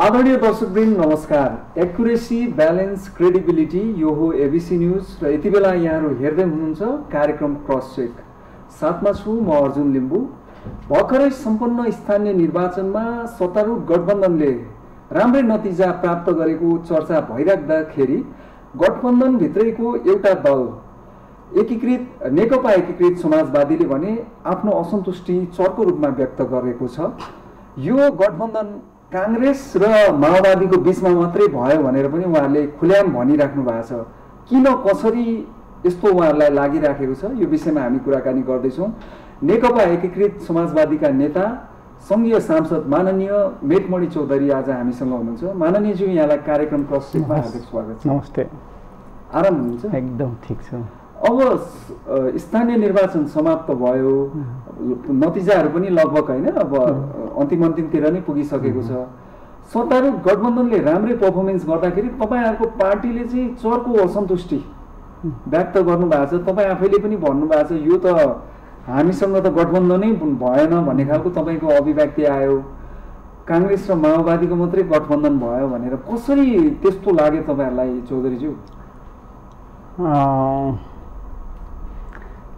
आदरणीय दर्शकवृन्द नमस्कार। Accuracy balance credibility यो हो एबिसी न्यूज र यति बेला यहाँहरू हेर्दै हुनुहुन्छ कार्यक्रम क्रस चेक। साथमा छु म अर्जुन लिम्बू। भर्खरै सम्पन्न स्थानीय निर्वाचनमा सत्तारूढ गठबन्धनले राम्रै नतिजा प्राप्त गरेको चर्चा भइराख्दाखेरि गठबन्धन भित्रैको एउटा दल नेकपा एकीकृत समाजवादीले भने आफ्नो असन्तुष्टि चर्को रूपमा व्यक्त गरेको छ। यो गठबन्धन कांग्रेस र माओवादीको बीचमा मात्रै भयो भनेर पनि उहाँहरूले खुल्याम भनिराख्नु भएको छ। किन कसरी यस्तो उहाँहरूलाई लागिराखेको छ, यो विषयमा हामी कुराकानी गर्दैछौँ। नेकपा एकीकृत समाजवादीका नेता संघीय सांसद माननीय मेटमणि चौधरी आज हामीसँग हुनुहुन्छ। माननीय ज्यू, यहाँलाई कार्यक्रम क्रस चेकमा हार्दिक स्वागत छ। नमस्ते। आराम हुनुहुन्छ? एकदम ठिक छ। अब स्थानीय निर्वाचन समाप्त भयो, नतिजाहरू पनि लगभग हैन अब अन्तिमतिर नै पुगिसकेको छ। सत्तारूढ गठबन्धनले राम्रै पर्फर्मेन्स गर्दाखेरि तपाईहरुको पार्टीले चाहिँ चर्को असन्तुष्टि व्यक्त गर्नु भएको छ। तपाई आफैले पनि भन्नु भएको छ यो त हामीसँग त गठबन्धनै भएन भन्ने खालको तपाईको अभिव्यक्ति आयो। कांग्रेस र माओवादीको मात्रै गठबन्धन भयो भनेर कसरी त्यस्तो लाग्यो तपाईहरुलाई चौधरीज्यू?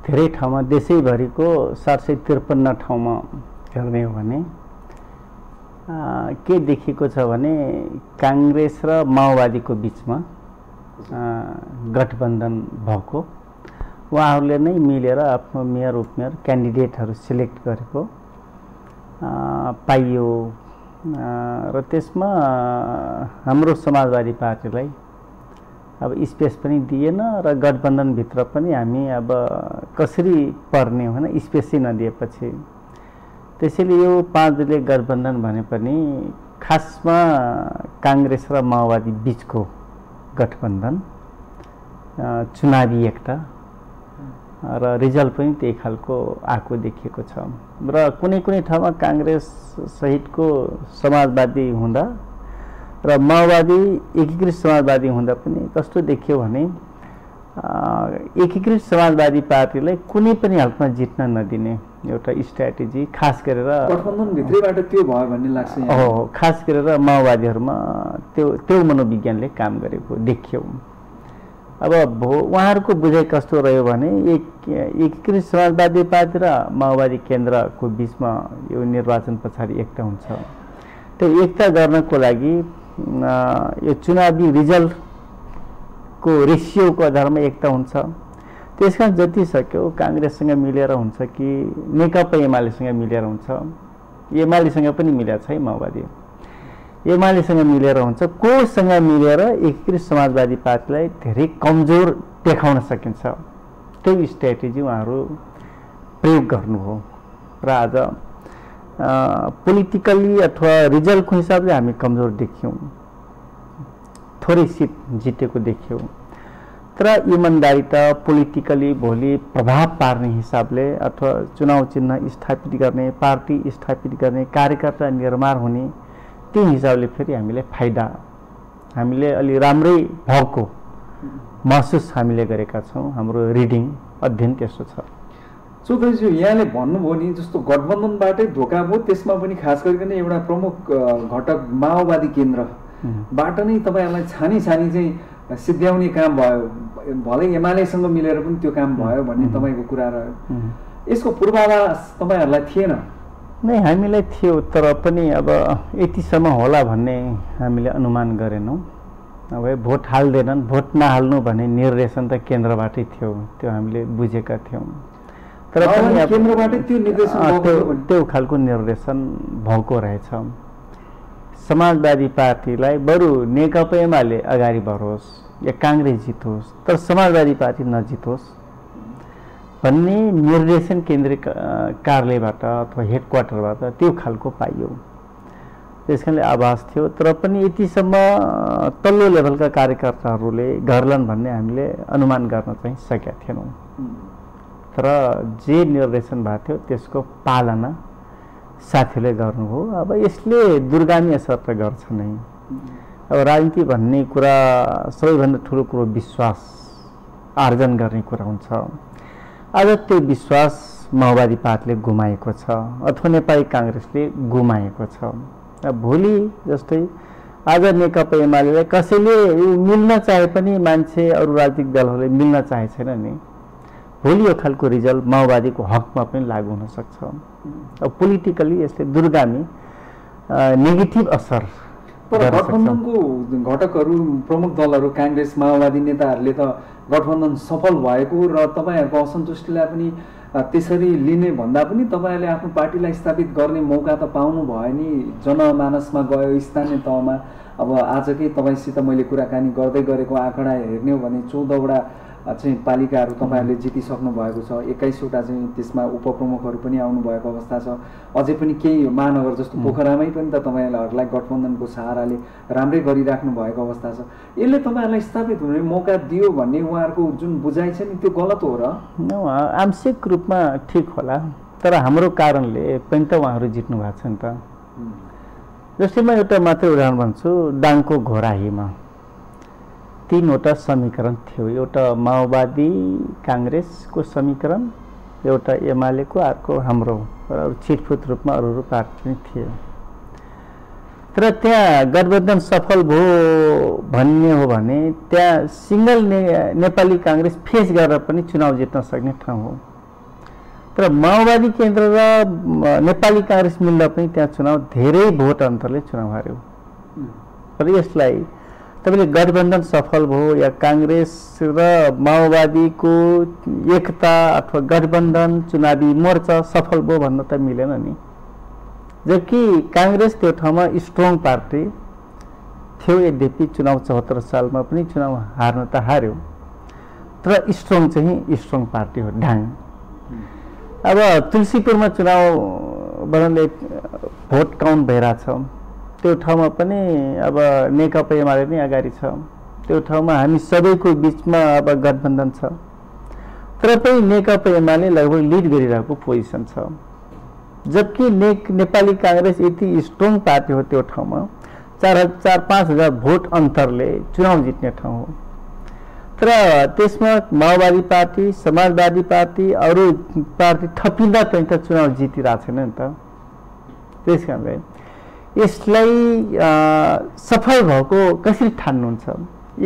धेरै ठाउँमा देशैभरिको 753 ठाउँमा हेर्ने हो भने के देखेको छ भने कांग्रेस र माओवादीको बीचमा गठबन्धन भएको, उहाँहरूले नै मिलेर आफ्नो मेयर उपमेयर क्यान्डिडेटहरू सिलेक्ट गरेको पाइयो र त्यसमा हाम्रो समाजवादी पार्टीलाई अब स्पेस पनि दिएन र गठबन्धनभित्र पनि हामी अब कसरी पर्ने होइन, स्पेसै नदिएपछि। त्यसैले यो 5 दलीय गठबन्धन भने पनि खासमा कांग्रेस र माओवादी बीचको गठबन्धन, चुनावी एकता र रिजल्ट पनि त्यही खालको आएको देखिएको छ। र कुनै कुनै ठाउँमा कांग्रेस सहितको समाजवादी हुँदा र माओवादी एकीकृत समाजवादी हुँदा पनि कस्तो देखियो भने एकीकृत समाजवादी पार्टीलाई कुनै पनि हालतमा जित्न नदिने एउटा स्ट्र्याटेजी खास गरेर गठबन्धन भित्रैबाट त्यो भयो भन्ने लाग्छ। हो, खास गरेर माओवादीहरुमा त्यो मनोविज्ञानले काम गरेको देखियो। अब उहाँहरूको बुझाइ कस्तो रह्यो भने एकीकृत समाजवादी पार्टी र माओवादी केन्द्रको बीचमा यो निर्वाचन पछाडि एकता हुन्छ। त्यो एकता गर्नको लागि यो चुनावी रिजल्टको रेसियोको आधारमा एकता हुन्छ। त्यसकारण जति सक्यो कांग्रेससँग मिलेर हुन्छ कि नेकपा एमालेसँग मिलेर हुन्छ। एमालेसँग पनि मिलेको छ है माओवादी, एमालेसँग मिलेर हुन्छ। कोसँग मिलेर एकीकृत समाजवादी पार्टीलाई धेरै कमजोर देखाउन सकिन्छ, त्यो स्ट्र्याटेजी उहाँहरू प्रयोग गर्नु हो। र आज पोलिटिकली अथवा रिजल्टको हिसाबले हामी कमजोर देखियौँ, थोरै सिट जितेको देखियौँ। तर इमानदारी त पोलिटिकली भोलि प्रभाव पार्ने हिसाबले अथवा चुनाव चिन्ह स्थापित गर्ने, पार्टी स्थापित गर्ने, कार्यकर्ता निर्माण हुने, त्यो हिसाबले फेरि हामीले अलि राम्रै भएको महसुस हामीले गरेका छौँ। हाम्रो रिडिङ अध्ययन त्यस्तो छ। चौधरीज्यू, यहाँले भन्नुभयो नि जस्तो गठबन्धनबाटै धोका भयो, त्यसमा पनि खास गरिकन एउटा प्रमुख घटक माओवादी केन्द्रबाट नै तपाईहरुलाई छानी चाहिँ सिद्ध्याउने काम भयो। भलै एमालेसँग मिलेर पनि त्यो काम भयो भन्ने तपाईको कुरा रह्यो। यसको पूर्वाभास तपाईहरुलाई थिएन? नै, हामीलाई थियो, तर पनि अब यतिसम्म होला भन्ने हामीले अनुमान गरेनौँ। अब भोट हाल्दैनन्, भोट नहाल्नु भन्ने निर्देशन त केन्द्रबाटै थियो, त्यो हामीले बुझेका थियौँ। तर पनि केन्द्रबाटै त्यो निर्देशन, त्यो खालको निर्देशन भएको रहेछ। समाजवादी पार्टीलाई बरु नेकपा एमाले अगाडि बढोस् या कांग्रेस जितोस्, तर समाजवादी पार्टी नजितोस् भन्ने निर्देशन केन्द्रीय कार्यालयबाट अथवा हेडक्वार्टरबाट त्यो खालको पाइयो। त्यसकारणले आभास थियो, तर पनि यतिसम्म तल्लो लेभलका कार्यकर्ताहरूले गर्लान् भन्ने हामीले अनुमान गर्न चाहिँ सकेका थिएनौँ। तर जे निर्देशन भएको थियो त्यसको पालना साथीले गर्नुभयो। अब यसले दूरगामी असर त गर्छ नै। अब राजनीति भन्ने कुरा सबैभन्दा ठुलो कुरो विश्वास आर्जन गर्ने कुरा हुन्छ। आज त्यो विश्वास माओवादी पार्टीले गुमाएको छ अथवा नेपाली कांग्रेसले गुमाएको छ। भोलि जस्तै आज नेकपा एमालेलाई कसैले मिल्न चाहे पनि मान्छे अरू राजनीतिक दलहरूले मिल्न चाहे छैन नि, भोलि यो खालको रिजल्ट माओवादीको हकमा पनि लागू हुन सक्छ। अब पोलिटिकली यसले दूरगामी नेगेटिभ असर। तर गठबन्धनको घटकहरू प्रमुख दलहरू काङ्ग्रेस माओवादी नेताहरूले त गठबन्धन सफल भएको र तपाईँहरूको असन्तुष्टिलाई पनि त्यसरी लिने भन्दा पनि तपाईँहरूले आफ्नो पार्टीलाई स्थापित गर्ने मौका त पाउनु भयो नि, जनमानसमा गयो, स्थानीय तहमा। अब आजकै तपाईँसित मैले कुराकानी गर्दै गरेको आँकडा हेर्ने हो भने 14वटा चाहिँ पालिकाहरू तपाईँहरूले जितिसक्नु भएको छ, 21वटा चाहिँ त्यसमा उपप्रमुखहरू पनि आउनुभएको अवस्था छ। अझै पनि केही महानगर जस्तो पोखरामै पनि त तपाईँहरूलाई गठबन्धनको सहाराले राम्रै गरिराख्नु भएको अवस्था छ। यसले तपाईँहरूलाई स्थापित हुने मौका दियो भन्ने उहाँहरूको जुन बुझाइ छ नि त्यो गलत हो र? आंशिक रूपमा ठिक होला, तर हाम्रो कारणले पनि त उहाँहरू जित्नु भएको छ नि त। जस्तै म एउटा मात्रै उदाहरण भन्छु, दाङको घोराहीमा 3वटा समीकरण थियो, एउटा माओवादी काङ्ग्रेसको समीकरण, एउटा एमालेको, अर्को हाम्रो, र छिटफुट रूपमा अरू पार्टी पनि थिए। तर त्यहाँ गठबन्धन सफल भयो भन्ने हो भने त्यहाँ सिङ्गल नेपाली काङ्ग्रेस फेस गरेर पनि चुनाव जित्न सक्ने ठाउँ हो। तर माओवादी केन्द्र र नेपाली काङ्ग्रेस मिल्दा पनि त्यहाँ चुनाव धेरै भोट अन्तरले चुनाव हार्यो। र यसलाई तपाईँले गठबन्धन सफल भयो या काङ्ग्रेस र माओवादीको एकता अथवा गठबन्धन चुनावी मोर्चा सफल भयो भन्न त मिलेन नि। जबकि काङ्ग्रेस त्यो ठाउँमा स्ट्रङ पार्टी थियो, यद्यपि चुनाव 74 सालमा पनि चुनाव हार्न त हार्यो, तर स्ट्रङ चाहिँ स्ट्रङ पार्टी हो ढाङ। अब तुलसीपुरमा चुनाव बनाउने भोट काउन्ट भइरहेछ, त्यो ठाउँमा पनि अब नेकपा एमाले नै अगाडि छ, त्यो ठाउँमा हामी सबैको बिचमा अब गठबन्धन छ, तर पनि नेकपा एमाले लगभग लिड गरिरहेको पोजिसन छ। जबकि नेपाली काङ्ग्रेस यति स्ट्रङ पार्टी हो, त्यो ठाउँमा 4,000-5,000 भोट अन्तरले चुनाव जित्ने ठाउँ हो। तर त्यसमा माओवादी पार्टी, समाजवादी पार्टी, अरू पार्टी थपिँदा पनि त चुनाव जितिरहेको छैन नि त। त्यस कारणले यसलाई सफल भएको कसरी ठान्नुहुन्छ?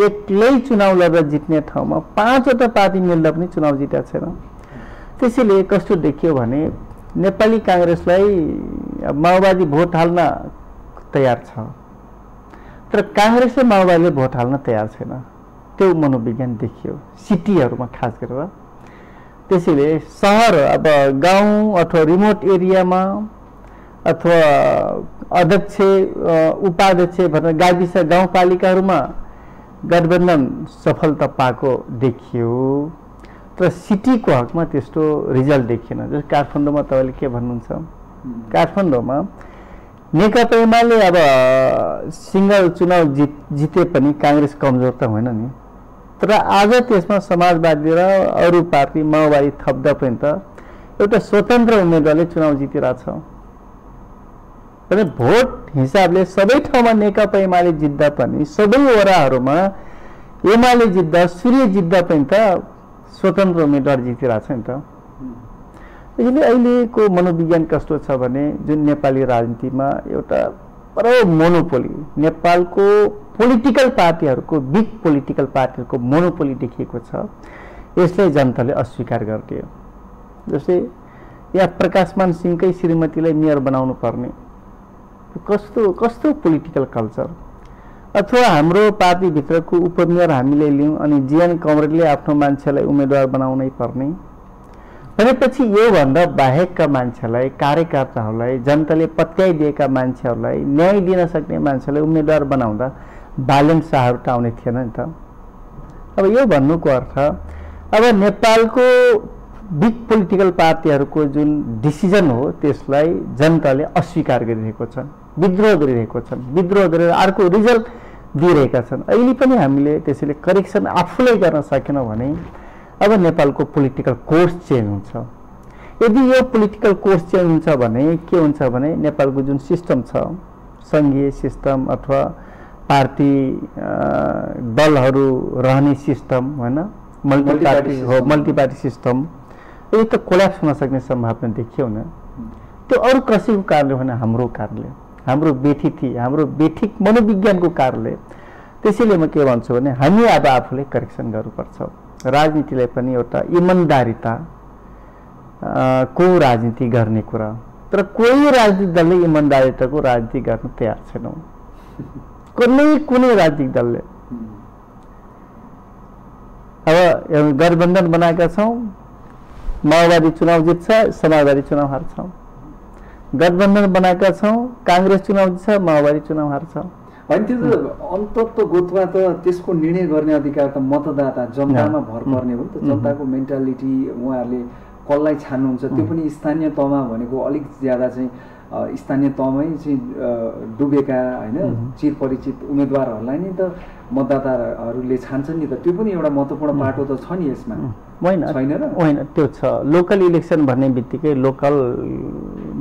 एक्लै चुनाव लडेर जित्ने ठाउँमा 5वटा पार्टी मिल्दा पनि चुनाव जितेको छैन। त्यसैले कस्तो देखियो भने नेपाली काङ्ग्रेसलाई माओवादी भोट हाल्न तयार छ, तर काङ्ग्रेसले माओवादीले भोट हाल्न तयार छैन, त्यो मनोविज्ञान देखियो सिटीहरूमा खास गरेर। त्यसैले सहर, अब गाउँ अथवा रिमोट एरियामा अथवा अध्यक्ष उपाध्यक्ष भनेर गाविस गाउँपालिकाहरूमा गठबन्धन सफलता पाएको देखियो, तर सिटीको हकमा त्यस्तो रिजल्ट देखिएन। जस्तो काठमाडौँमा तपाईँले के भन्नुहुन्छ? काठमाडौँमा नेकपा एमाले अब सिङ्गल चुनाव जिते पनि काङ्ग्रेस कमजोर त होइन नि, तर आज त्यसमा समाजवादी र अरू पार्टी माओवादी थप्दा पनि त एउटा स्वतन्त्र उम्मेदवारले चुनाव जितिरहेछ। भोट हिसाबले सबै ठाउँमा नेकपा एमाले जित्दा पनि, सबै वडाहरूमा एमाले जित्दा, सूर्य जित्दा पनि त स्वतन्त्र उम्मेदवार जितिरहेछ नि त। त्यसैले अहिलेको मनोविज्ञान कस्तो छ भने जुन नेपाली राजनीतिमा एउटा बडो मोनोपोली, नेपालको पोलिटिकल पार्टीहरूको, बिग पोलिटिकल पार्टीहरूको मोनोपोली देखिएको छ, यसलाई जनताले अस्वीकार गरिदियो। जस्तै यहाँ प्रकाशमान सिंहकै श्रीमतीलाई मेयर बनाउनु पर्ने, कस्तो कस्तो पोलिटिकल कल्चर। अथवा हाम्रो पार्टीभित्रको उपमेयर हामीले लियौँ अनि जीएन कमरेडले आफ्नो मान्छेलाई उम्मेदवार बनाउनै पर्ने भनेपछि योभन्दा बाहेकका मान्छेलाई, कार्यकर्ताहरूलाई, जनताले पत्याइदिएका मान्छेहरूलाई, न्याय दिन सक्ने मान्छेलाई उम्मेदवार बनाउँदा बालेन शाहहरू त आउने थिएन नि त। अब यो भन्नुको अर्थ अब नेपालको बिग पोलिटिकल पार्टीहरूको जुन डिसिजन हो त्यसलाई जनताले अस्वीकार गरिरहेको छन्, विद्रोह गरिरहेको छन्, विद्रोह गरेर अर्को रिजल्ट दिइरहेका छन्। अहिले पनि हामीले त्यसैले करेक्सन आफूलाई गर्न सकेनौँ भने अब नेपालको पोलिटिकल कोर्स चेन्ज हुन्छ। यदि यो पोलिटिकल कोर्स चेन्ज हुन्छ भने के हुन्छ भने नेपालको जुन सिस्टम छ, सङ्घीय सिस्टम अथवा पार्टी दलहरू रहने सिस्टम होइन, मल्टी पार्टी सिस्टम, यो त कोल्याप्स हुन सक्ने सम्भावना देखियो न। त्यो अरू कसैको कारणले होइन, हाम्रो कारणले। हाम्रो बेठिक हाम्रो बेठिक मनोविज्ञानको कारणले। त्यसैले म के भन्छु भने हामी अब आफूले करेक्सन गर्नुपर्छ। राजनीतिलाई पनि एउटा इमान्दारिता को राजनीति गर्ने कुरा, तर कोही राजनीतिक दलले इमान्दारिताको राजनीति गर्न तयार छैनौँ, कुनै राजनीतिक दलले। अब गठबन्धन बनाएका छौँ, माओवादी चुनाव जित्छ, समाजवादी चुनाव हार्छ। गठबन्धन बनाएका छौँ, काङ्ग्रेस चुनाव जित्छ, माओवादी चुनाव हार्छ। होइन, त्यो त अन्तत्वगतमा त त्यसको निर्णय गर्ने अधिकार त मतदाता जनतामा भर पर्ने हो नि त। जनताको मेन्टालिटी उहाँहरूले कसलाई छान्नुहुन्छ, त्यो पनि स्थानीय तहमा भनेको अलिक ज्यादा चाहिँ स्थानीय तहमै चाहिँ डुबेका होइन चिरपरिचित उम्मेदवारहरूलाई नि त मतदाताहरूले छान्छन् नि त। त्यो पनि एउटा महत्त्वपूर्ण पाटो त छ नि यसमा, छैन र? होइन, त्यो छ। लोकल इलेक्सन भन्ने बित्तिकै लोकल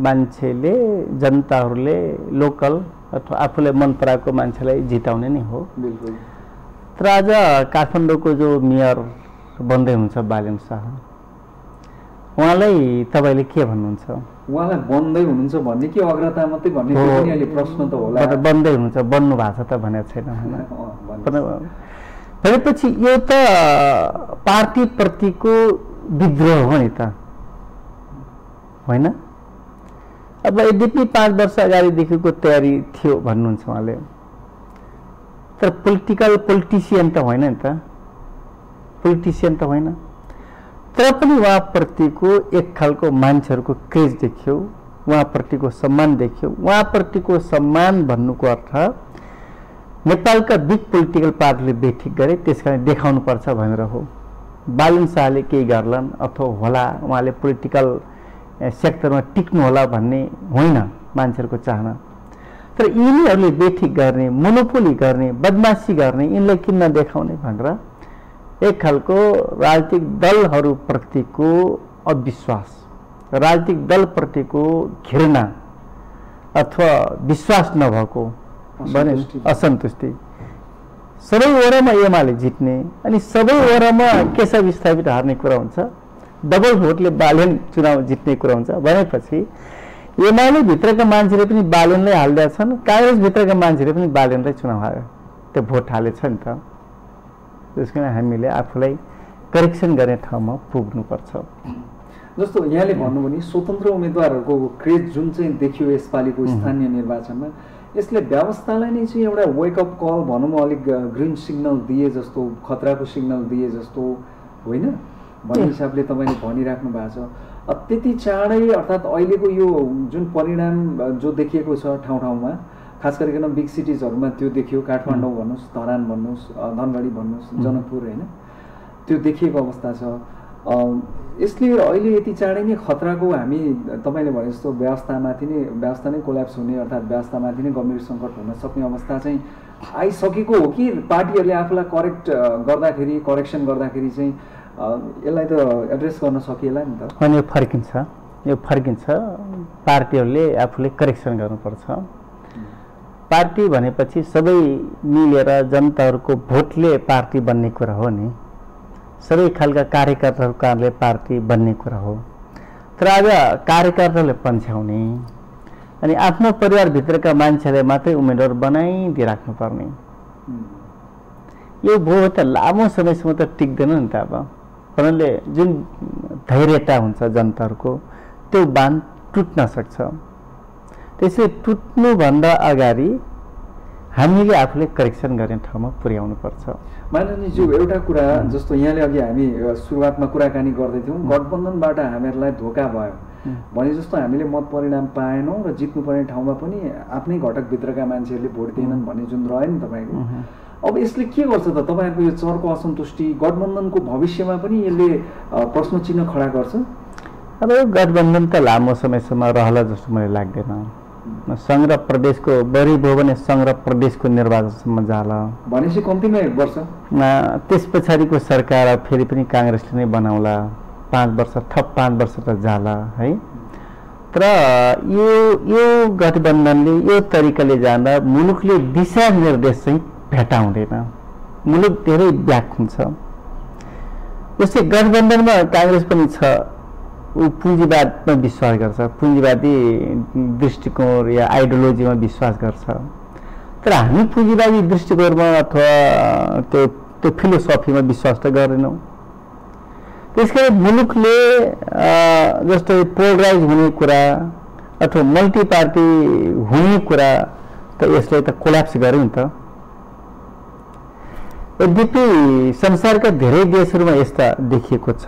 मान्छेले, जनताहरूले लोकल अथवा आफूले मन पराएको मान्छेलाई जिताउने नै हो। बिल्कुल। तर आज काठमाडौँको जो मेयर बन्दै हुन्छ बालेन शाह, उहाँलाई तपाईँले के भन्नुहुन्छ? उहाँलाई बन्दै हुनुहुन्छ भन्ने कि अग्रता मात्रै भन्ने पनि अहिले प्रश्न त होला। बन्दै हुनुहुन्छ, बन्नु भएको छ त भनेको छैन होइन। भनेपछि यो त पार्टीप्रतिको विद्रोह हो नि त, होइन? अब यद्यपि 5 वर्ष अगाडिदेखिको तयारी थियो भन्नुहुन्छ उहाँले, तर पोलिटिसियन त होइन नि त, पोलिटिसियन त होइन। तर पनि उहाँप्रतिको एक खालको मान्छेहरूको क्रेज देखियो, उहाँप्रतिको सम्मान देखियो। उहाँप्रतिको सम्मान भन्नुको अर्थ नेपालका बिग पोलिटिकल पार्टीले बेठिक गरे, त्यस कारण देखाउनुपर्छ भनेर हो। बालेन शाहले केही गर्लान् अथवा होला, उहाँले पोलिटिकल सेक्टरमा टिक्नु होला भन्ने होइन मान्छेहरूको चाहना। तर यिनीहरूले बेठिक गर्ने, मोनोपोली गर्ने, बदमासी गर्ने, यिनलाई किन नदेखाउने भनेर एक खालको राजनीतिक दलहरूप्रतिको अविश्वास, राजनीतिक दलप्रतिको घृणा अथवा विश्वास नभएको भने असन्तुष्टि। सबै वडामा एमाले जित्ने अनि सबै वडामा केशव स्थापित हार्ने कुरा हुन्छ, डबल भोटले बालेन चुनाव जित्ने कुरा हुन्छ भनेपछि एमाले भित्रका मान्छेले पनि बालेनलाई हाल्दै छन्, काङ्ग्रेस भित्रका मान्छेले पनि बालेनलाई चुनाव हाल्यो, त्यो भोट हालेछ नि त। त्यस कारण हामीले आफूलाई करेक्सन गर्ने ठाउँमा पुग्नुपर्छ। जस्तो यहाँले भन्नुभयो नि स्वतन्त्र उम्मेदवारहरूको क्रेज जुन चाहिँ देखियो यसपालिको स्थानीय निर्वाचनमा, यसले व्यवस्थालाई नै चाहिँ एउटा वेकअप कल भनौँ, अलिक ग्रिन सिग्नल दिए जस्तो, खतराको सिग्नल दिए जस्तो होइन भन्ने हिसाबले तपाईँले भनिराख्नु भएको छ। त्यति चाँडै अर्थात् अहिलेको यो जुन परिणाम जो देखिएको छ ठाउँ ठाउँमा, खास गरिकन बिग सिटिजहरूमा त्यो देखियो, काठमाडौँ भन्नुहोस्, धरान भन्नुहोस्, धनगढी भन्नुहोस्, जनकपुर होइन, त्यो देखिएको अवस्था छ। यसले अहिले यति चाँडै नै खतराको हामी तपाईँले भने जस्तो व्यवस्था नै कोल्याप्स हुने अर्थात् व्यवस्थामाथि नै गम्भीर सङ्कट हुन सक्ने अवस्था चाहिँ आइसकेको हो कि पार्टीहरूले आफूलाई करेक्सन गर्दाखेरि चाहिँ यसलाई त एड्रेस गर्न सकिएला नि त? अनि यो फर्किन्छ। पार्टीहरूले आफूले करेक्सन गर्नुपर्छ। पार्टी भनेपछि सबै मिलेर जनताहरूको भोटले पार्टी बन्ने कुरा हो नि, सबै खालका कार्यकर्ताहरूको कारणले पार्टी बन्ने कुरा हो। तर आज कार्यकर्ताले पन्छ्याउने अनि आफ्नो परिवारभित्रका मान्छेले मात्रै उम्मेदवार बनाइदिइराख्नुपर्ने, यो भयो त लामो समयसम्म त टिक्दैन नि त। अब भन्नाले जुन धैर्यता हुन्छ जनताहरूको, त्यो बाँध टुट्न सक्छ। त्यसैले टुट्नुभन्दा अगाडि हामीले आफूले करेक्सन गर्ने ठाउँमा पुर्याउनुपर्छ। माननीयज्यू, एउटा कुरा जस्तो यहाँले अघि हामी सुरुवातमा कुराकानी गर्दै थियौँ, गठबन्धनबाट हामीहरूलाई धोका भयो भने जस्तो हामीले मत परिणाम पाएनौँ र जित्नुपर्ने ठाउँमा पनि आफ्नै घटकभित्रका मान्छेहरूले भोट दिएनन् भन्ने जुन रह्यो नि तपाईँको, अब यसले के गर्छ त? तपाईँहरूको यो चरको असन्तुष्टि गठबन्धनको भविष्यमा पनि यसले प्रश्न चिन्ह खडा गर्छ? अब यो गठबन्धन त लामो समयसम्म रहला जस्तो मलाई लाग्दैन। सङ्घ र प्रदेशको बढी भयो भने सङ्घ र प्रदेशको निर्वाचनसम्म जाला भनेपछि कम्तीमा 1 वर्ष, त्यस पछाडिको सरकार फेरि पनि काङ्ग्रेसले नै बनाउला, 5 वर्ष थप 5 वर्ष त जाला है। तर यो गठबन्धनले यो तरिकाले जाँदा मुलुकले दिशा निर्देश चाहिँ भेटाउँदैन, मुलुक धेरै ब्याक हुन्छ। जस्तै गठबन्धनमा काङ्ग्रेस पनि छ, ऊ पुँजीवादमा विश्वास गर्छ, पुँजीवादी दृष्टिकोण या आइडियोलोजीमा विश्वास गर्छ। तर हामी पुँजीवादी दृष्टिकोणमा अथवा त्यो फिलोसफीमा विश्वास त गर्दैनौँ। त्यसकारण मुलुकले जस्तै पोलराइज हुने कुरा अथवा मल्टी पार्टी हुने कुरा त यसले त कोल्याप्स गर्यो नि त। यद्यपि संसारका धेरै देशहरूमा यस्ता देखिएको छ,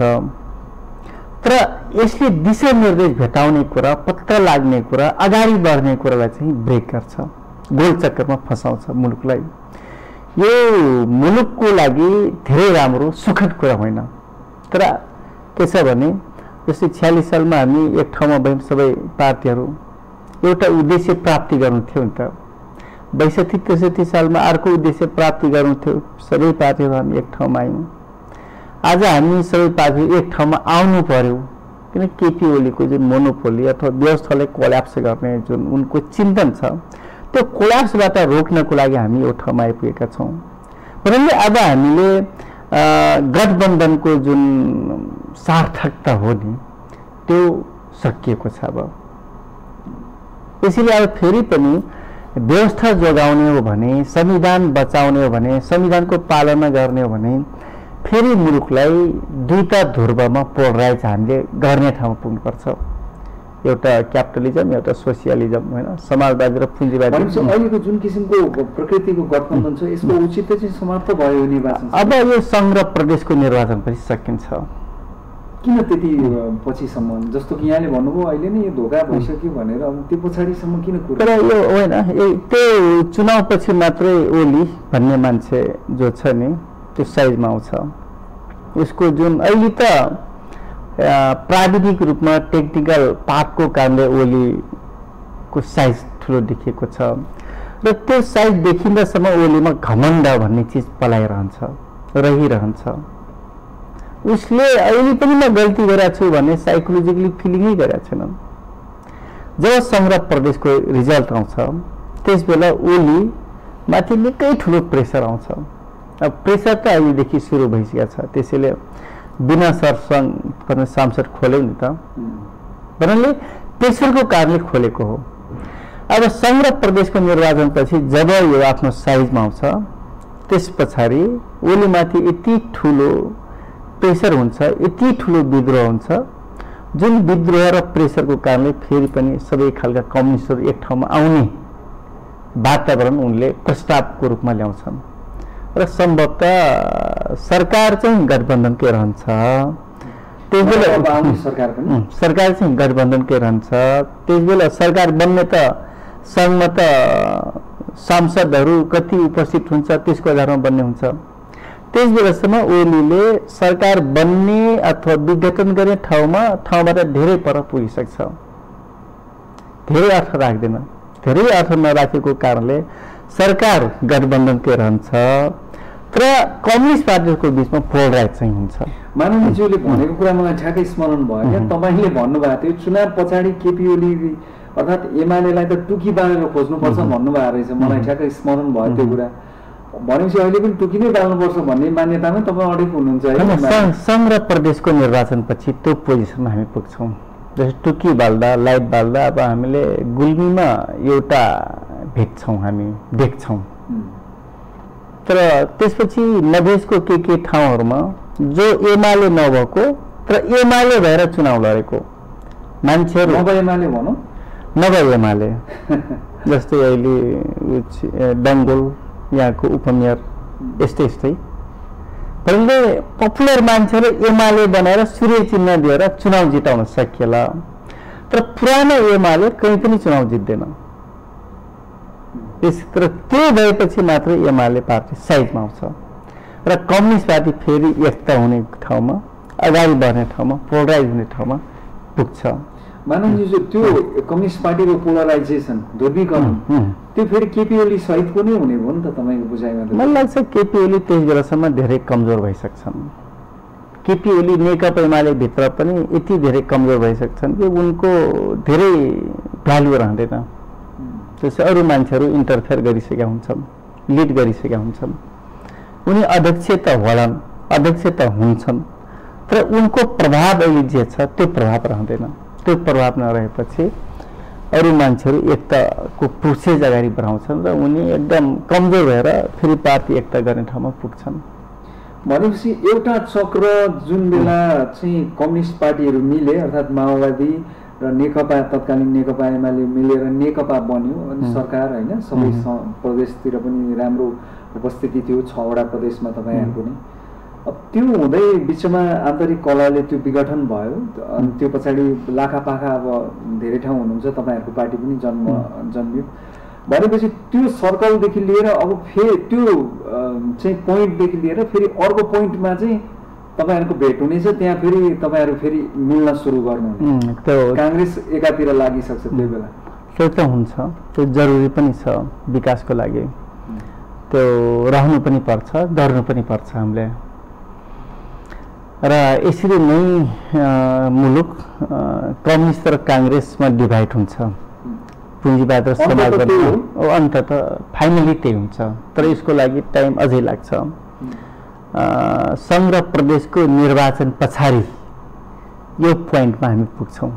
तर यसले दिशानिर्देश भेटाउने कुरा, पत्ता लाग्ने कुरा, अगाडि बढ्ने कुरालाई चाहिँ ब्रेक गर्छ, गोलचक्करमा फसाउँछ मुलुकलाई। यो मुलुकको लागि धेरै राम्रो सुखद कुरा होइन। तर के छ भने जस्तै 46 सालमा हामी एक ठाउँमा भयौँ सबै पार्टीहरू, एउटा उद्देश्य प्राप्ति गर्नु थियो नि त। 62-63 सालमा अर्को उद्देश्य प्राप्ति गर्नु थियो, सबै पार्टीहरू हामी एक ठाउँमा आयौँ। आज हामी सबै पार्टीहरू एक ठाउँमा आउनु पर्यो, किन केपी ओलीको जुन मोनोपोली अथवा व्यवस्थालाई कोल्याप्स गर्ने जुन उनको चिन्तन छ, त्यो कोल्याप्सबाट रोक्नको लागि हामी यो ठाउँमा आइपुगेका छौँ। भन्नाले अब हामीले गठबन्धनको जुन सार्थकता हो नि त्यो सकिएको छ। अब यसैले अब फेरि पनि व्यवस्था जोगाउने हो भने, संविधान बचाउने हो भने, संविधानको पालना गर्ने हो भने फेरि मुलुकलाई दुईटा ध्रुवमा पोलराइज हामीले गर्ने ठाउँमा पुग्नुपर्छ। एउटा क्यापिटलिजम, एउटा सोसियलिजम, होइन, समाजवादी र पुँजीवादी। अहिलेको जुन किसिमको प्रकृतिको गठबन्धन छ यसको औचित्य चाहिँ समाप्त भयो निर्वाचन। अब यो संघ र प्रदेशको निर्वाचन पछि सकिन्छ। किन त्यति पछिसम्म? जस्तो कि यहाँले भन्नुभयो अहिले नै यो धोका भइसक्यो भनेर, अब त्यो पछाडिसम्म किन कुरा? तर यो होइन, त्यो चुनाव पछि मात्रै ओली भन्ने मान्छे जो छ नि त्यो साइजमा आउँछ। उसको जुन अहिले त प्राविधिक रूपमा टेक्निकल पार्टको कारणले ओलीको साइज ठुलो देखिएको छ र त्यो साइज देखिँदासम्म ओलीमा घमण्ड भन्ने चिज पलाइरहन्छ, रहिरहन्छ। उसले अहिले पनि म गल्ती गरेको छु भन्ने साइकोलोजिकली फिलिङै गरेका छैनन्। जब संघ र प्रदेशको रिजल्ट आउँछ त्यस बेला ओली माथि निकै ठुलो प्रेसर आउँछ। अब प्रेसर त अहिलेदेखि सुरु भइसकेको छ, त्यसैले बिना सरसँग सांसद खोल्यो नि त, भन्नाले प्रेसरको कारणले खोलेको हो। अब संघ र प्रदेशको निर्वाचनपछि जब यो आफ्नो साइजमा आउँछ त्यस पछाडि ओलीमाथि यति ठुलो प्रेसर हुन्छ, यति ठुलो विद्रोह हुन्छ, जुन विद्रोह र प्रेसरको कारणले फेरि पनि सबै खालका कम्युनिस्टहरू एक ठाउँमा आउने वातावरण उनले प्रस्तावको रूपमा ल्याउँछन् र सम्भवतः सरकार चाहिँ गठबन्धनकै रहन्छ। त्यसबेला सरकार चाहिँ गठबन्धनकै रहन्छ। त्यसबेला सरकार बन्ने त संघमा त सांसदहरू कति उपस्थित हुन्छ त्यसको आधारमा बन्ने हुन्छ। त्यस बेलासम्म ओलीले सरकार बन्ने अथवा विघटन गर्ने ठाउँबाट धेरै पर पुगिसक्छ। धेरै अर्थ राख्दैन। धेरै अर्थ नराखेको कारणले सरकार गठबन्धनकै रहन्छ तर कम्युनिस्ट पार्टीको बिचमा पोलराइज चाहिँ हुन्छ। माननीयज्यूले भनेको कुरा मलाई ठ्याक्कै स्मरण भयो क्या, तपाईँले भन्नुभएको थियो चुनाव पछाडि केपी ओली अर्थात् एमालेलाई त टुकी बालेर खोज्नुपर्छ भन्नुभएको रहेछ। मलाई ठ्याक्कै स्मरण भयो त्यो कुरा। भनेपछि अहिले पनि टुकी नै बाल्नुपर्छ भन्ने मान्यतामा तपाईँ अडेको हुनुहुन्छ है? संघ र प्रदेशको निर्वाचनपछि त्यो पोजिसनमा हामी पुग्छौँ। जस्तै टुकी बाल्दा, लाइट बाल्दा अब हामीले गुल्मीमा एउटा भेट्छौँ, हामी देख्छौँ। तर त्यसपछि मधेसको के ठाउँहरूमा जो एमाले नभएको तर एमाले भएर चुनाव लडेको मान्छेहरू, एमाले भनौँ नभए एमाले, जस्तै अहिले डङ्गोल यहाँको उपमेयर यस्तै पहिले पपुलर मान्छेहरू एमाले बनाएर सूर्य चिन्ह दिएर चुनाव जिताउन सकिएला। तर पुरानो एमाले कहीँ पनि चुनाव जित्दैन। तर त्यो भएपछि मात्रै एमाले पार्टी साइडमा आउँछ र कम्युनिस्ट पार्टी फेरि एकता हुने ठाउँमा, अगाडि बढ्ने ठाउँमा, पोलराइज हुने ठाउँमा पुग्छ। माननीय त्यो कम्युनिस्ट पार्टीको पोलराइजेसन, ध्रुवीकरण, त्यो फेरि केपी ओली सहितको नै हुने हो नि त तपाईँको बुझाइमा? मलाई लाग्छ केपी ओली त्यस बेलासम्म धेरै कमजोर भइसक्छन्। केपी ओली नेकपा एमाले भित्र पनि यति धेरै कमजोर भइसक्छन् कि उनको धेरै भ्यालु रहँदैन। त्यसै अरू मान्छेहरू इन्टरफेयर गरिसकेका हुन्छन्, लिड गरिसकेका हुन्छन्। उनी अध्यक्ष त होलान्, अध्यक्ष त हुन्छन्, तर उनको प्रभाव अहिले जे छ त्यो प्रभाव रहँदैन। त्यो प्रभाव नरहेपछि अरू मान्छेहरू एकताको प्रोसेस अगाडि बढाउँछन् र उनी एकदम कमजोर भएर फेरि पार्टी एकता गर्ने ठाउँमा पुग्छन्। भनेपछि एउटा चक्र जुन बेला चाहिँ कम्युनिस्ट पार्टीहरू मिले अर्थात् माओवादी र नेकपा तत्कालीन नेकपा एमाले मिलेर नेकपा बन्यो अनि सरकार होइन सबै प्रदेशतिर पनि राम्रो उपस्थिति थियो 6 वटा प्रदेशमा तपाईँहरूको नै। अब त्यो हुँदै बिचमा आन्तरिक कलहले त्यो विघटन भयो अनि त्यो पछाडि लाखापाखा अब धेरै ठाउँ हुनुहुन्छ तपाईँहरूको पार्टी पनि जन्मियो भनेपछि त्यो सर्कलदेखि लिएर अब फेरि त्यो चाहिँ पोइन्टदेखि लिएर फेरि अर्को पोइन्टमा चाहिँ तपाईहरुको भेट हुनेछ त्यहाँ फेरि तपाईहरु फेरि मिल्न सुरु गर्नुहुन्छ। त्यो कांग्रेस एकातिर लागिसक्छ त्यो बेला। त्यो त हुन्छ, त्यो जरुरी पनि छ विकासको लागि। त्यो रहनु पनि पर्छ, डर्नु पनि पर्छ हामीले। र यसरी नै मुलुक कम्युनिस्ट र कांग्रेसमा डिभाइड हुन्छ। पुँजीवाद र समाजवाद अन्तत फाइनली त्यही हुन्छ, तर यसको लागि टाइम अझै लाग्छ। संघ र प्रदेशको निर्वाचन पछाडि यो पोइन्टमा हामी पुग्छौं।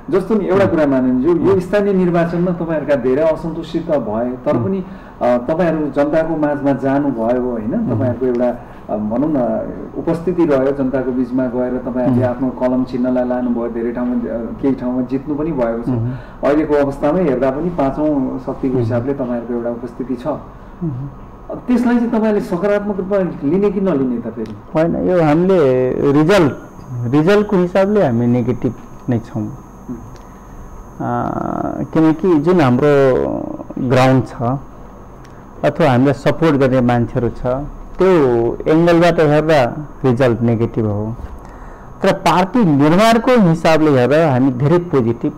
जस्तो नि एउटा कुरा मानिन्ज्यू, यो स्थानीय निर्वाचनमा तपाईहरुका धेरै असन्तुष्टि त भए, तर पनि तपाईहरु जनताको माझमा जानु भयो हैन, तपाईहरुको एउटा भनौं न उपस्थिति रह्यो जनताको बीचमा गएर तपाईहरुले आफ्नो कलम चिन्हलाई लानु भयो, धेरै ठाउँमा केही ठाउँमा जित्नु पनि भएको छ। अहिलेको अवस्थामा हेर्दा पनि पाँचौं शक्तिको हिसाबले तपाईहरुको एउटा उपस्थिति छ। त्यसलाई चाहिँ तपाईले सकारात्मक रूपमा लिने कि नलिने त फेरि? हैन, यो हामीले रिजल्टको हिसाबले हामी नेगेटिभ नै छौं। किनकि जुन हाम्रो ग्राउन्ड छ अथवा हामीलाई सपोर्ट गर्ने मान्छेहरू छ त्यो एंगलबाट हेर्दा रिजल्ट नेगेटिभ हो, तर पार्टी निर्माणको हिसाबले हेर्दा हामी धेरै पोजिटिभ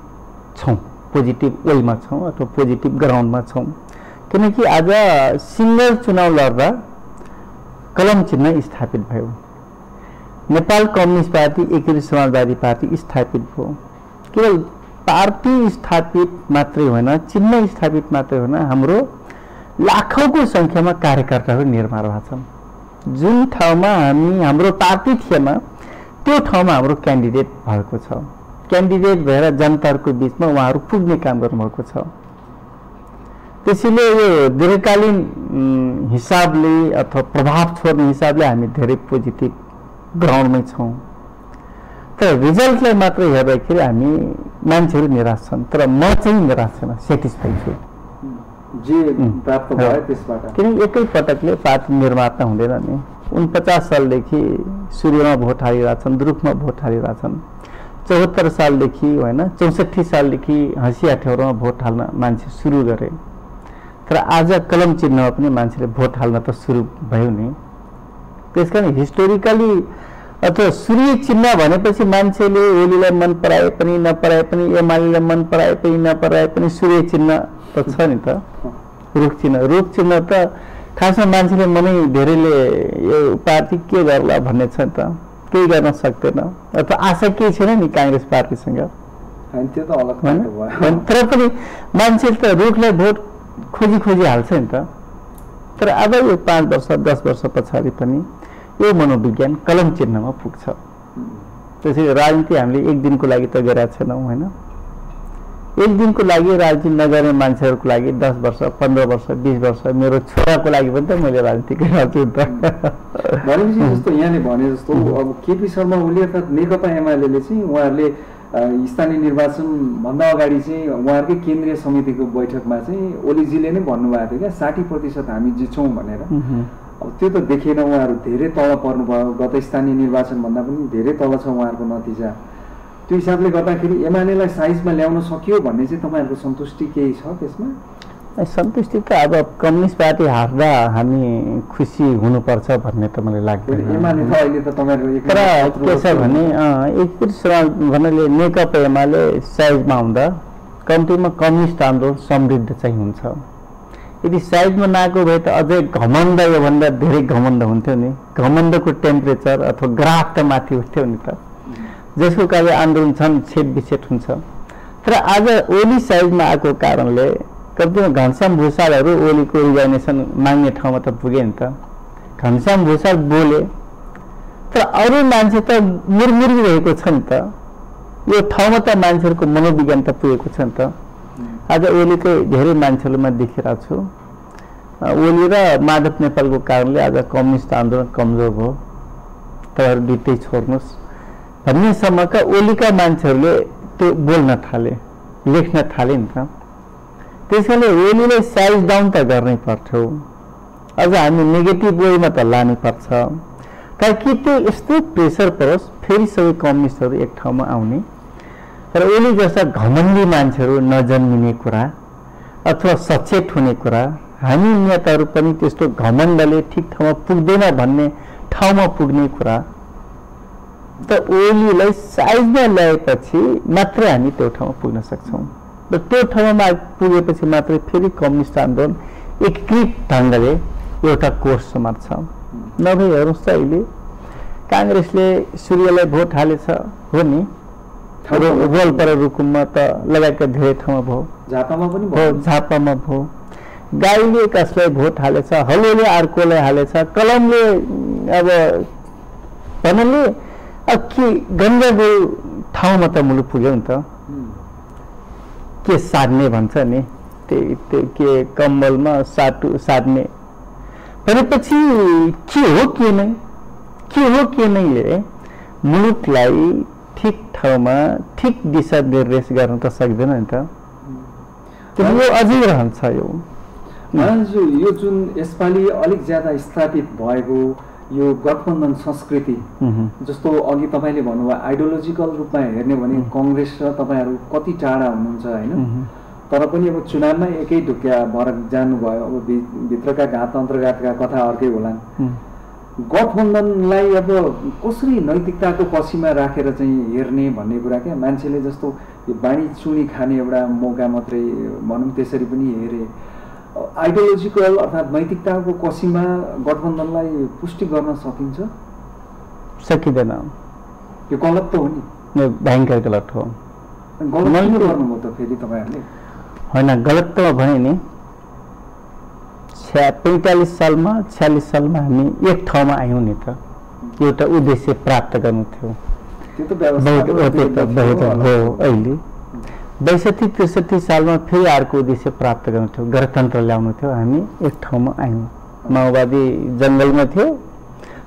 छौं, पोजिटिभ वेमा छौं अथवा पोजिटिभ ग्राउन्डमा छौं। किनकि आज सिंगल चुनाव लड्दा कलम चिन्ह स्थापित भयो। नेपाल कम्युनिस्ट पार्टी, एकीकृत समाजवादी पार्टी स्थापित भयो। केवल पार्टी स्थापित मात्रै होइन, चिन्ह स्थापित मात्रै होइन, हाम्रो लाखौंको संख्यामा कार्यकर्ताहरू निर्माण भएको छन्। जुन ठाउँमा हाम्रो पार्टी थिएन त्यो ठाउँमा हाम्रो क्यान्डिडेट भएको छ। क्यान्डिडेट भएर जनताहरूको बीचमा उहाँहरू पुग्ने काम गर्नुभएको छ। त्यसैले यो दीर्घकालीन हिसाबले अथवा प्रभाव छोड्ने हिसाबले हामी धेरै पोजिटिभ ग्राउन्डमै छौं। तर रिजल्टलाई मात्र हेर्दाखेरि हामी मान्छेहरू निराश छन्, तर म चाहिँ निराश छैन, सेटिस्फाइड छु जे प्राप्त भयो त्यसबाट। किन एकै पटकले पार्टी निर्माता हुँदैन नि। 49 सालदेखि सूर्यमा भोट हालिरहेछन्, द्रुकमा भोट हालिरहेछन्। 74 सालदेखि होइन 64 सालदेखि हँसिया ठेउरामा भोट हाल्न मान्छे सुरु गरे। तर आज कलम चिन्हमा पनि मान्छेले भोट हाल्न त सुरु भयो नि। त्यसकारण हिस्टोरिकली अथवा सूर्य चिन्ह भनेपछि मान्छेले ओलीलाई मन पराए पनि नपराए पनि, एमालेलाई मन पराए पनि नपराए पनि सूर्य चिन्ह त छ नि त। रुख चिन्ह त खासमा मान्छेले मनै धेरैले यो पार्टी के गर्ला भन्ने छ नि त, केही गर्न सक्दैन अथवा आशा केही छैन नि कांग्रेस पार्टीसँग। त्यो त अलग भयो, तर पनि मान्छेले त रुखलाई भोट खोजी हाल्छ नि त। तर अब यो 5 वर्ष 10 वर्ष पछाडि पनि यो मनोविज्ञान कलम चिन्हमा पुग्छ। त्यसैले राजनीति हामीले एक दिनको लागि त गरेका छैनौं हैन। एक दिनको लागि राजनीति नगर्ने मान्छेहरूको लागि 10 वर्ष 15 वर्ष 20 वर्ष, मेरो छोराको लागि पनि त मैले राजनीति गरिरहेको छु त। भनेपछि जस्तो यहाँले भने जस्तो अब केपी शर्मा ओली अर्थात् नेकपा एमाले चाहिँ उहाँहरूले स्थानीय निर्वाचन भन्दा अगाडि चाहिँ उहाँहरूकै केन्द्रीय समितिको बैठकमा चाहिँ ओलीजीले नै भन्नुभएको थियो क्या 60% हामी जित्छौँ भनेर। अब त्यो त देखेन, उहाँहरू धेरै तल पर्नुभयो, गत स्थानीय निर्वाचन भन्दा पनि धेरै तल छ उहाँहरूको नतिजा। त्यो हिसाबले गर्दाखेरि एमालेलाई साइजमा ल्याउन सकियो भन्ने चाहिँ तपाईहरुको सन्तुष्टि केही छ त्यसमा? सन्तुष्टि त अब कम्युनिस्ट पार्टी हार्दा हामी खुसी हुनुपर्छ भन्ने त मलाई लाग्दैन। एमाले त अहिले त तपाईहरुको तर के छ भने एकीकृत समाज भन्नाले नेकपा एमाले साइजमा हुँदा कम्तीमा कम्युनिस्ट आन्दोलन समृद्ध चाहिँ हुन्छ। यदि साइजमा नआएको भए त अझै घमण्ड, योभन्दा धेरै घमण्ड हुन्थ्यो नि। घमण्डको टेम्परेचर अथवा ग्राफ त माथि उठ्थ्यो नि त, जसको कारण आन्दोलन छन् छेद विच्छेद हुन्छ। तर आज ओली साइजमा आएको कारणले कतिमा घनश्याम भूषालहरू ओलीको रिजाइनेसन माग्ने ठाउँमा त पुगे नि त। घनश्याम भूषाल बोले, तर अरू मान्छे त मुरमुरी रहेको छ नि त। यो ठाउँमा त मान्छेहरूको मनोविज्ञान त पुगेको छ नि त। आज ओलीकै धेरै मान्छेहरूमा देखिरहेको छु, ओली र माधव नेपालको कारणले आज कम्युनिस्ट आन्दोलन कमजोर भयो, तपाईँहरू दुइटै छोड्नुहोस् भन्नेसम्मका ओलीका मान्छेहरूले त्यो बोल्न थाले, लेख्न थाले नि त। त्यसैले ओलीलाई साइज डाउन त गर्नै पर्थ्यो, अझ हामी नेगेटिभ वेमा त लानै पर्छ, तर कि त्यो यस्तो प्रेसर परोस् फेरि सबै कम्युनिस्टहरू एक ठाउँमा आउने र ओली जस्ता घमण्डी मान्छेहरू नजन्मिने कुरा अथवा सचेत हुने कुरा, हामी नेताहरू पनि त्यस्तो घमण्डले ठिक ठाउँमा पुग्दैन भन्ने ठाउँमा पुग्ने कुरा, त ओलीलाई साइजमा ल्याएपछि मात्रै हामी त्यो ठाउँमा पुग्न सक्छौँ र त्यो ठाउँमा पुगेपछि मात्रै फेरि कम्युनिस्ट आन्दोलन एकीकृत ढङ्गले एउटा कोर्स समात्छ। नभए हेर्नुहोस् त अहिले काङ्ग्रेसले सूर्यलाई भोट हालेछ हो नि, रोल्पा र रुकुममा त लगायतका धेरै ठाउँमा भयो, झापामा पनि भयो, झापामा भयो। गाईले कसलाई भोट हालेछ, हलोले अर्कोलाई हालेछ, कलमले अब भन्नाले अब के गङ्गाको ठाउँमा त मुलुक पुग्यो नि त। के सार्ने भन्छ नि, त्यो के कम्बलमा सार्ने भनेपछि के हो के नैले मुलुकलाई ठिक ठाउँमा ठिक दिशा निर्देश गर्न त सक्दैन नि त। यो अझै रहन्छ। यो जुन यसपालि अलिक ज्यादा स्थापित भएको यो गठबन्धन संस्कृति, जस्तो अघि तपाईँले भन्नुभयो आइडियोलोजिकल रूपमा हेर्ने भने कङ्ग्रेस र तपाईँहरू कति टाढा हुनुहुन्छ होइन, तर पनि अब चुनावमा एकै ढुक्या भएर जानुभयो। अब भित्रका घात अन्तर्घातका कथा अर्कै होलान्। गठबन्धनलाई अब कसरी नैतिकताको पसीमा राखेर चाहिँ हेर्ने भन्ने कुरा क्या, मान्छेले जस्तो यो बाणी चुनी खाने एउटा मौका मात्रै भनौँ त्यसरी पनि हेरे, आइडियोलोजिकल अर्थात् नैतिकताको कसीमा गठबन्धनलाई पुष्टि गर्न सकिन्छ? सकिँदैन। यो गलत त हो नि, भयङ्कर गलत हो। गलत के गर्नुभयो त फेरि तपाईँहरूले? होइन, गलत त भने नि 45 सालमा 46 सालमा हामी एक ठाउँमा आयौँ नि त, एउटा उद्देश्य प्राप्त गर्नु थियो। त्यो त हो। अहिले 62-63 सालमा फेरि अर्को उद्देश्य प्राप्त गर्नु थियो, गणतन्त्र ल्याउनु थियो। हामी एक ठाउँमा आयौँ, माओवादी जङ्गलमा थियो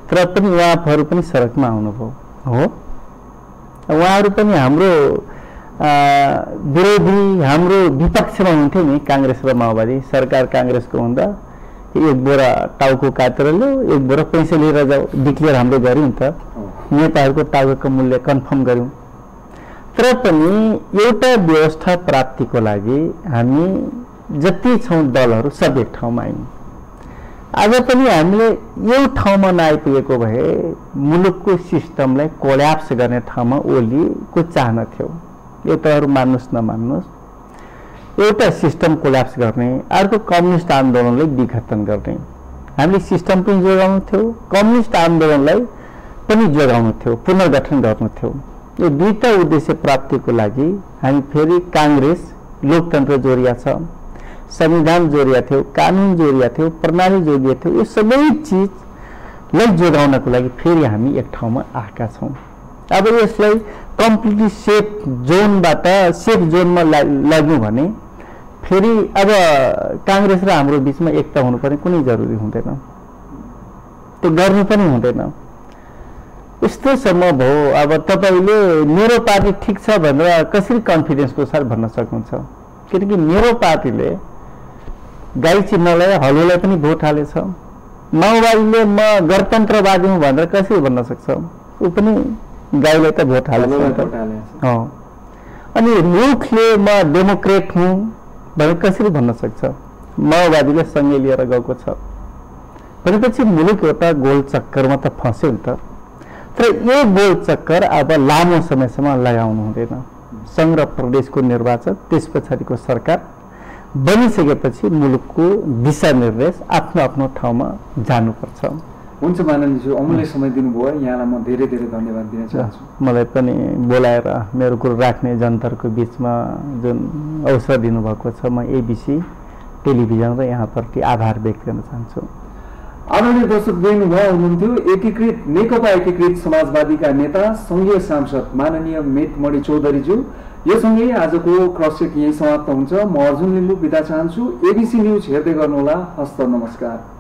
तर पनि उहाँहरू पनि सडकमा आउनुभयो हो। उहाँहरू पनि हाम्रो विरोधी, हाम्रो विपक्षमा हुन्थ्यो नि, काङ्ग्रेस र माओवादी। सरकार काङ्ग्रेसको हुँदा एक बोरा टाउको काटेर ल्याऊ, एक बोरा पैसा लिएर जाऊ, डिक्लेयर हामीले गऱ्यौँ नि त, नेताहरूको टाउको मूल्य कन्फर्म गऱ्यौँ। तर पनि एउटा व्यवस्था प्राप्तिको लागि हामी जति छौँ दलहरू सब एक ठाउँमा आयौँ। आज पनि हामीले यो ठाउँमा नआइपुगेको भए मुलुकको सिस्टमलाई कोल्याप्स गर्ने ठाउँमा ओलीको चाहना थियो। यो तपाईँहरू मान्नुहोस् नमान्नुहोस्, एउटा सिस्टम कोल्याप्स गर्ने, अर्को कम्युनिस्ट आन्दोलनलाई विघटन गर्ने। हामीले सिस्टम पनि जोगाउनु थियो, कम्युनिस्ट आन्दोलनलाई पनि जोगाउनु थियो, पुनर्गठन गर्नु थियो। यो दुईटा उद्देश्य प्राप्तिको लागि हामी फेरि काङ्ग्रेस लोकतन्त्र जोडिया छ, संविधान जोडिया थियो, कानुन जोडिया थियो, प्रणाली जोडिया थियो। यो सबै चिजलाई जोगाउनको लागि फेरि हामी एक ठाउँमा आएका छौँ। अब यसलाई कम्प्लिटली सेफ जोनबाट सेफ जोनमा लग्यौँ भने फेरि अब काङ्ग्रेस र हाम्रो बिचमा एकता हुनुपर्ने कुनै जरुरी हुँदैन, त्यो गर्नु पनि हुँदैन। यस्तोसम्म भयो। अब तपाईँले मेरो पार्टी ठिक छ भनेर कसरी कन्फिडेन्सको साथ भन्न सक्नुहुन्छ? किनकि मेरो पार्टीले गाई चिन्हलाई हलोलाई पनि भोट हालेछ। माओवादीले म गणतन्त्रवादी हुँ भनेर कसरी भन्न सक्छ? ऊ पनि गाईलाई त भोट हालेछ। अनि रुखले म डेमोक्रेट हुँ भनेर कसरी भन्न सक्छ? माओवादीले सँगै लिएर गएको छ भनेपछि मुलुक एउटा गोल चक्करमा त फस्यो नि त। तर यो गोल चक्कर अब लामो समयसम्म लगाउनु हुँदैन। सङ्घ र प्रदेशको निर्वाचन, त्यस पछाडिको सरकार बनिसकेपछि मुलुकको दिशानिर्देश आफ्नो आफ्नो ठाउँमा जानुपर्छ। हुन्छ माननीयज्यू, अमूल्य समय दिनुभयो, यहाँलाई म धेरै धेरै धन्यवाद दिन चाहन्छु। मलाई पनि बोलाएर मेरो कुरो राख्ने जनताको बिचमा जुन अवसर दिनुभएको छ, म एबिसी टेलिभिजन र यहाँप्रति आभार व्यक्त गर्न चाहन्छु। आदरणीय दर्शकवृन्द, उहाँ हुनुहुन्थ्यो एकीकृत नेकपा एकीकृत समाजवादीका नेता संघीय सांसद माननीय मेटमणि चौधरीज्यू। यो सँगै आजको क्रस चेक यही समाप्त हुन्छ। म अर्जुन लिम्बू बिदा चाहन्छु। एबिसी न्युज हेर्दै गर्नुहोला। हस्त नमस्कार।